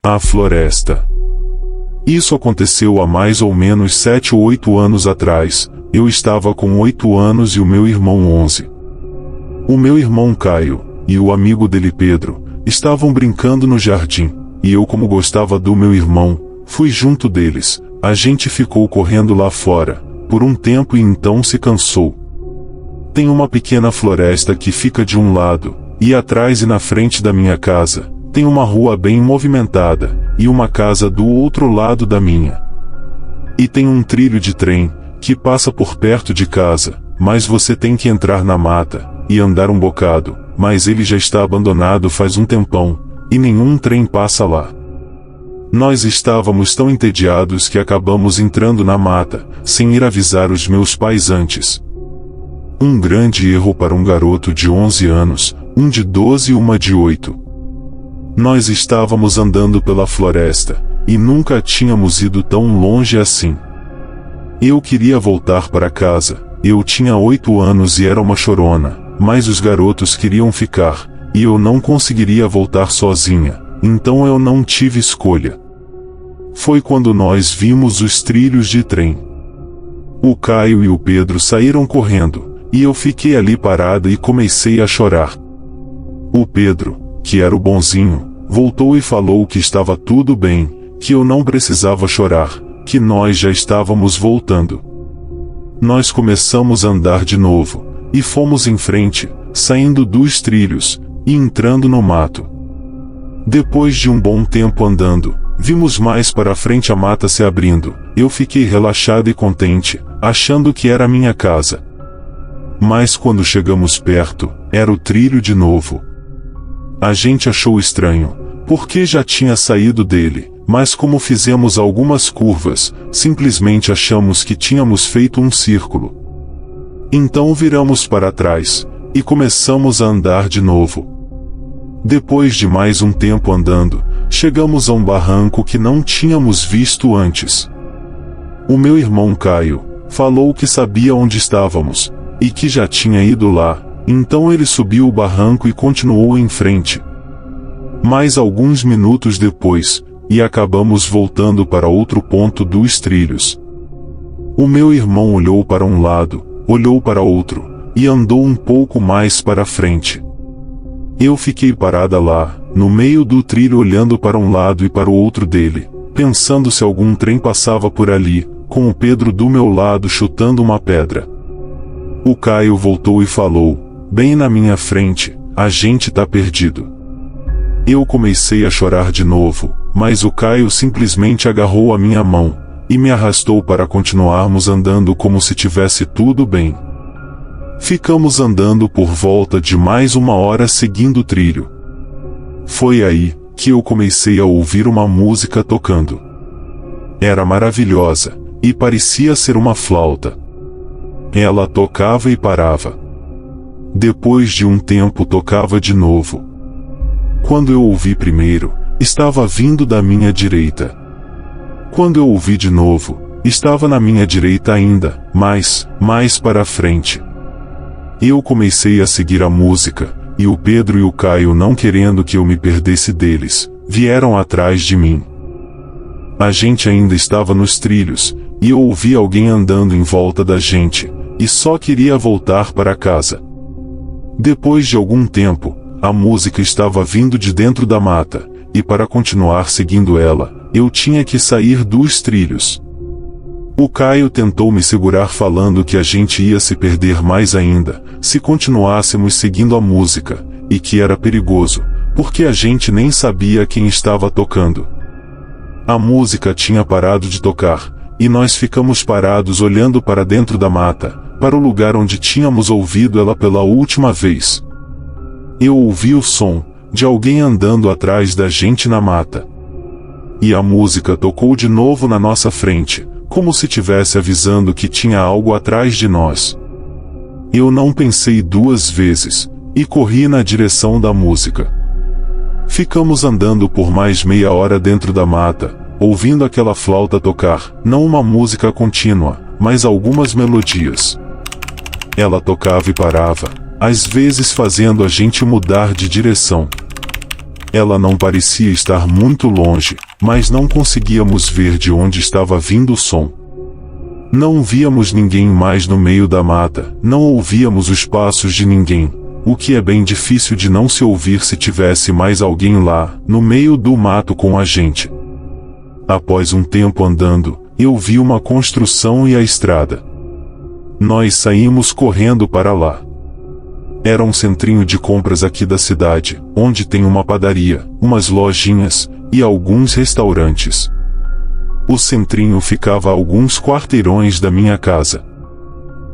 A floresta. Isso aconteceu há mais ou menos 7 ou 8 anos atrás. Eu estava com 8 anos e o meu irmão 11. O meu irmão Caio e o amigo dele Pedro estavam brincando no jardim, e eu, como gostava do meu irmão, fui junto deles. A gente ficou correndo lá fora por um tempo e então se cansou. Tem uma pequena floresta que fica de um lado, e atrás e na frente da minha casa tem uma rua bem movimentada, e uma casa do outro lado da minha. E tem um trilho de trem que passa por perto de casa, mas você tem que entrar na mata e andar um bocado, mas ele já está abandonado faz um tempão, e nenhum trem passa lá. Nós estávamos tão entediados que acabamos entrando na mata, sem ir avisar os meus pais antes. Um grande erro para um garoto de 11 anos, um de 12 e uma de 8. Nós estávamos andando pela floresta, e nunca tínhamos ido tão longe assim. Eu queria voltar para casa. Eu tinha 8 anos e era uma chorona, mas os garotos queriam ficar, e eu não conseguiria voltar sozinha, então eu não tive escolha. Foi quando nós vimos os trilhos de trem. O Caio e o Pedro saíram correndo, e eu fiquei ali parada e comecei a chorar. O Pedro, que era o bonzinho, voltou e falou que estava tudo bem, que eu não precisava chorar, que nós já estávamos voltando. Nós começamos a andar de novo, e fomos em frente, saindo dos trilhos, e entrando no mato. Depois de um bom tempo andando, vimos mais para frente a mata se abrindo. Eu fiquei relaxado e contente, achando que era a minha casa. Mas quando chegamos perto, era o trilho de novo. A gente achou estranho, porque já tinha saído dele, mas como fizemos algumas curvas, simplesmente achamos que tínhamos feito um círculo. Então viramos para trás, e começamos a andar de novo. Depois de mais um tempo andando, chegamos a um barranco que não tínhamos visto antes. O meu irmão Caio falou que sabia onde estávamos, e que já tinha ido lá, então ele subiu o barranco e continuou em frente. Mais alguns minutos depois, e acabamos voltando para outro ponto dos trilhos. O meu irmão olhou para um lado, olhou para outro, e andou um pouco mais para frente. Eu fiquei parada lá, no meio do trilho olhando para um lado e para o outro dele, pensando se algum trem passava por ali, com o Pedro do meu lado chutando uma pedra. O Caio voltou e falou, bem na minha frente, a gente tá perdido. Eu comecei a chorar de novo, mas o Caio simplesmente agarrou a minha mão, e me arrastou para continuarmos andando como se tivesse tudo bem. Ficamos andando por volta de mais 1 hora seguindo o trilho. Foi aí que eu comecei a ouvir uma música tocando. Era maravilhosa, e parecia ser uma flauta. Ela tocava e parava. Depois de um tempo tocava de novo. Quando eu ouvi primeiro, estava vindo da minha direita. Quando eu ouvi de novo, estava na minha direita ainda, mais para frente. Eu comecei a seguir a música, e o Pedro e o Caio, não querendo que eu me perdesse deles, vieram atrás de mim. A gente ainda estava nos trilhos, e eu ouvi alguém andando em volta da gente, e só queria voltar para casa. Depois de algum tempo, a música estava vindo de dentro da mata, e para continuar seguindo ela, eu tinha que sair dos trilhos. O Caio tentou me segurar falando que a gente ia se perder mais ainda, se continuássemos seguindo a música, e que era perigoso, porque a gente nem sabia quem estava tocando. A música tinha parado de tocar, e nós ficamos parados olhando para dentro da mata, para o lugar onde tínhamos ouvido ela pela última vez. Eu ouvi o som de alguém andando atrás da gente na mata. E a música tocou de novo na nossa frente, como se tivesse avisando que tinha algo atrás de nós. Eu não pensei 2 vezes, e corri na direção da música. Ficamos andando por mais meia hora dentro da mata, ouvindo aquela flauta tocar, não uma música contínua, mas algumas melodias. Ela tocava e parava, às vezes fazendo a gente mudar de direção. Ela não parecia estar muito longe, mas não conseguíamos ver de onde estava vindo o som. Não víamos ninguém mais no meio da mata, não ouvíamos os passos de ninguém, o que é bem difícil de não se ouvir se tivesse mais alguém lá, no meio do mato com a gente. Após um tempo andando, eu vi uma construção e a estrada. Nós saímos correndo para lá. Era um centrinho de compras aqui da cidade, onde tem uma padaria, umas lojinhas e alguns restaurantes. O centrinho ficava a alguns quarteirões da minha casa.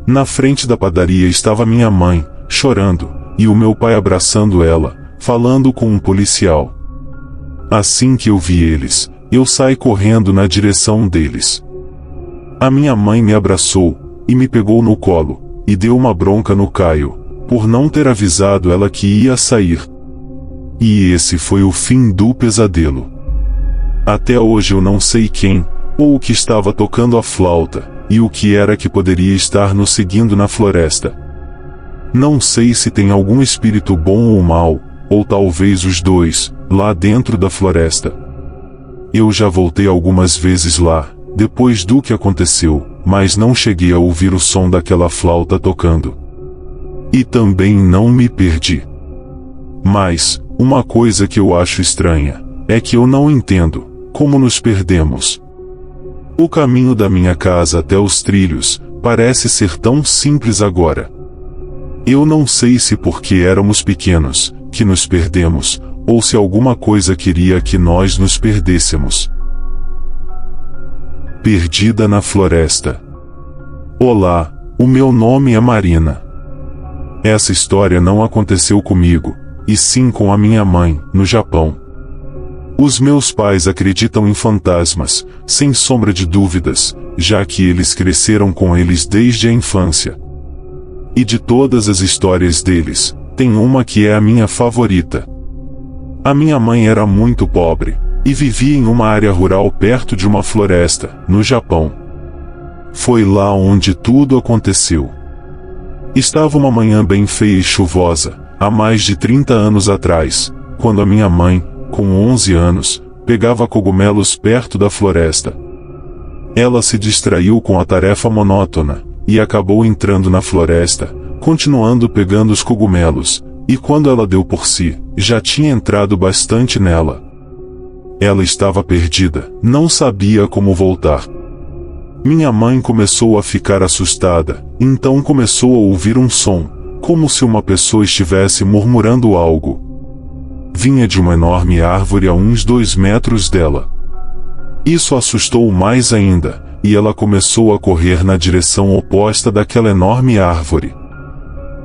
Na frente da padaria estava minha mãe, chorando, e o meu pai abraçando ela, falando com um policial. Assim que eu vi eles, eu saí correndo na direção deles. A minha mãe me abraçou, e me pegou no colo, e deu uma bronca no Caio, por não ter avisado ela que ia sair. E esse foi o fim do pesadelo. Até hoje eu não sei quem, ou o que estava tocando a flauta, e o que era que poderia estar nos seguindo na floresta. Não sei se tem algum espírito bom ou mau, ou talvez os dois, lá dentro da floresta. Eu já voltei algumas vezes lá, depois do que aconteceu, mas não cheguei a ouvir o som daquela flauta tocando. E também não me perdi. Mas, uma coisa que eu acho estranha, é que eu não entendo como nos perdemos. O caminho da minha casa até os trilhos parece ser tão simples agora. Eu não sei se porque éramos pequenos, que nos perdemos, ou se alguma coisa queria que nós nos perdêssemos. Perdida na floresta. Olá, o meu nome é Marina. Essa história não aconteceu comigo, e sim com a minha mãe, no Japão. Os meus pais acreditam em fantasmas, sem sombra de dúvidas, já que eles cresceram com eles desde a infância. E de todas as histórias deles, tem uma que é a minha favorita. A minha mãe era muito pobre, e vivia em uma área rural perto de uma floresta, no Japão. Foi lá onde tudo aconteceu. Estava uma manhã bem feia e chuvosa, há mais de 30 anos atrás, quando a minha mãe, com 11 anos, pegava cogumelos perto da floresta. Ela se distraiu com a tarefa monótona, e acabou entrando na floresta, continuando pegando os cogumelos, e quando ela deu por si, já tinha entrado bastante nela. Ela estava perdida, não sabia como voltar. Minha mãe começou a ficar assustada, então começou a ouvir um som, como se uma pessoa estivesse murmurando algo. Vinha de uma enorme árvore a uns 2 metros dela. Isso assustou mais ainda, e ela começou a correr na direção oposta daquela enorme árvore.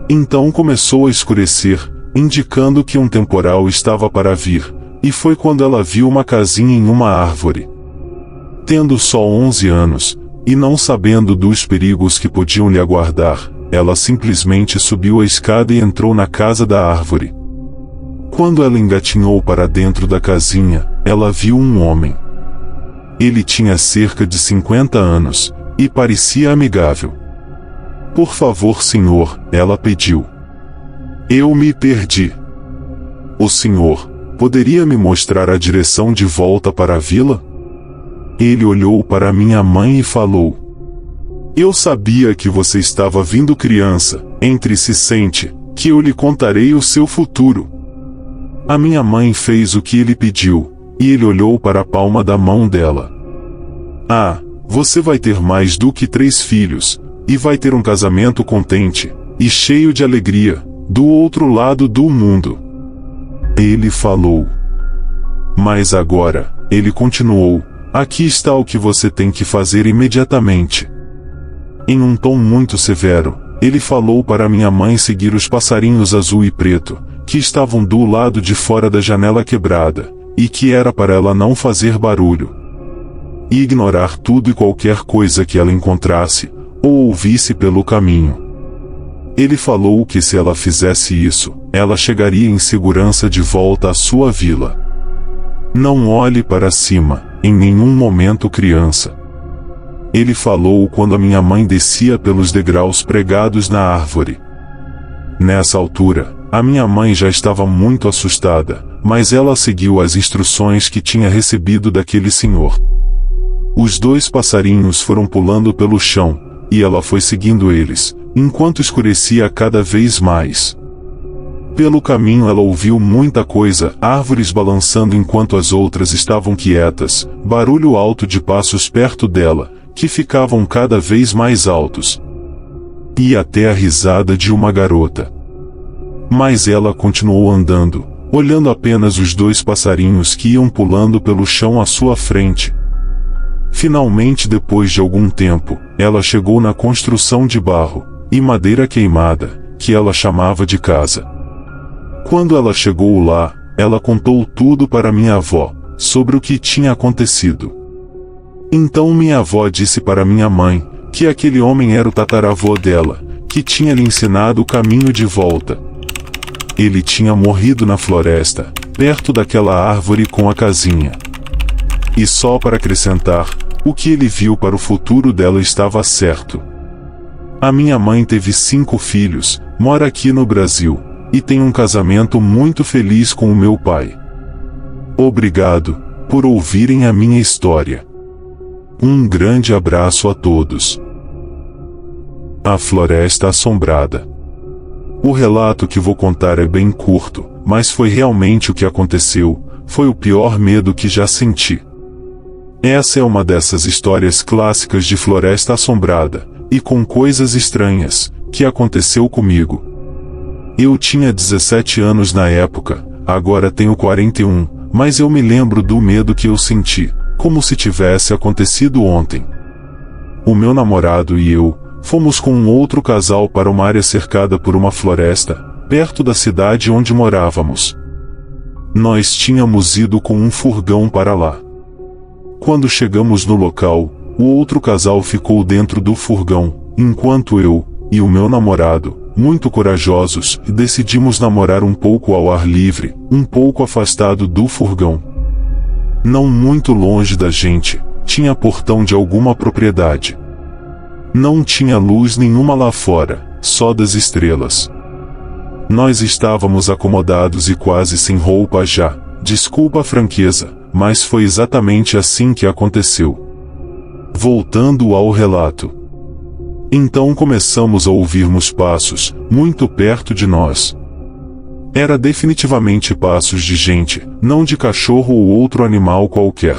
Então começou a escurecer, indicando que um temporal estava para vir, e foi quando ela viu uma casinha em uma árvore. Tendo só 11 anos, e não sabendo dos perigos que podiam lhe aguardar, ela simplesmente subiu a escada e entrou na casa da árvore. Quando ela engatinhou para dentro da casinha, ela viu um homem. Ele tinha cerca de 50 anos, e parecia amigável. Por favor, senhor, ela pediu. Eu me perdi. O senhor poderia me mostrar a direção de volta para a vila? Ele olhou para minha mãe e falou. Eu sabia que você estava vindo, criança, entre-se sente, que eu lhe contarei o seu futuro. A minha mãe fez o que ele pediu, e ele olhou para a palma da mão dela. Ah, você vai ter mais do que 3 filhos, e vai ter um casamento contente, e cheio de alegria, do outro lado do mundo. Ele falou. Mas agora, ele continuou, aqui está o que você tem que fazer imediatamente. Em um tom muito severo, ele falou para minha mãe seguir os passarinhos azul e preto, que estavam do lado de fora da janela quebrada, e que era para ela não fazer barulho. E ignorar tudo e qualquer coisa que ela encontrasse, ou ouvisse pelo caminho. Ele falou que se ela fizesse isso, ela chegaria em segurança de volta à sua vila. Não olhe para cima, em nenhum momento, criança. Ele falou quando a minha mãe descia pelos degraus pregados na árvore. Nessa altura, a minha mãe já estava muito assustada, mas ela seguiu as instruções que tinha recebido daquele senhor. Os 2 passarinhos foram pulando pelo chão, e ela foi seguindo eles, enquanto escurecia cada vez mais. Pelo caminho ela ouviu muita coisa, árvores balançando enquanto as outras estavam quietas, barulho alto de passos perto dela, que ficavam cada vez mais altos. E até a risada de uma garota. Mas ela continuou andando, olhando apenas os 2 passarinhos que iam pulando pelo chão à sua frente. Finalmente, depois de algum tempo, ela chegou na construção de barro e madeira queimada, que ela chamava de casa. Quando ela chegou lá, ela contou tudo para minha avó, sobre o que tinha acontecido. Então minha avó disse para minha mãe, que aquele homem era o tataravô dela, que tinha lhe ensinado o caminho de volta. Ele tinha morrido na floresta, perto daquela árvore com a casinha. E só para acrescentar, o que ele viu para o futuro dela estava certo. A minha mãe teve 5 filhos, mora aqui no Brasil, e tem um casamento muito feliz com o meu pai. Obrigado por ouvirem a minha história. Um grande abraço a todos. A Floresta Assombrada. O relato que vou contar é bem curto, mas foi realmente o que aconteceu, foi o pior medo que já senti. Essa é uma dessas histórias clássicas de Floresta Assombrada, e com coisas estranhas, que aconteceu comigo. Eu tinha 17 anos na época, agora tenho 41, mas eu me lembro do medo que eu senti, como se tivesse acontecido ontem. O meu namorado e eu, fomos com um outro casal para uma área cercada por uma floresta, perto da cidade onde morávamos. Nós tínhamos ido com um furgão para lá. Quando chegamos no local, o outro casal ficou dentro do furgão, enquanto eu e o meu namorado, muito corajosos, decidimos namorar um pouco ao ar livre, um pouco afastado do furgão. Não muito longe da gente, tinha portão de alguma propriedade. Não tinha luz nenhuma lá fora, só das estrelas. Nós estávamos acomodados e quase sem roupa já, desculpa a franqueza, mas foi exatamente assim que aconteceu. Voltando ao relato. Então começamos a ouvirmos passos, muito perto de nós. Era definitivamente passos de gente, não de cachorro ou outro animal qualquer.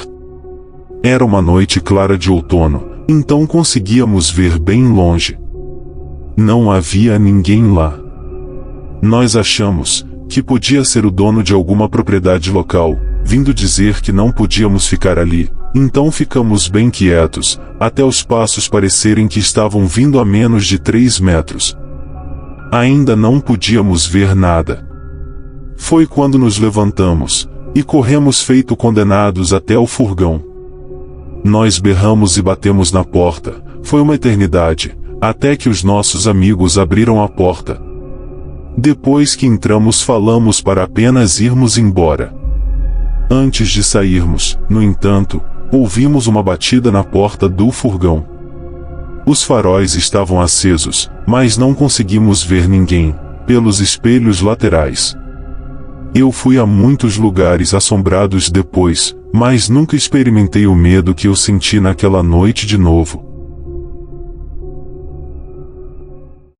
Era uma noite clara de outono, então conseguíamos ver bem longe. Não havia ninguém lá. Nós achamos que podia ser o dono de alguma propriedade local, vindo dizer que não podíamos ficar ali, então ficamos bem quietos, até os passos parecerem que estavam vindo a menos de 3 metros. Ainda não podíamos ver nada. Foi quando nos levantamos, e corremos feito condenados até o furgão. Nós berramos e batemos na porta, foi uma eternidade, até que os nossos amigos abriram a porta. Depois que entramos falamos para apenas irmos embora. Antes de sairmos, no entanto, ouvimos uma batida na porta do furgão. Os faróis estavam acesos, mas não conseguimos ver ninguém, pelos espelhos laterais. Eu fui a muitos lugares assombrados depois, mas nunca experimentei o medo que eu senti naquela noite de novo.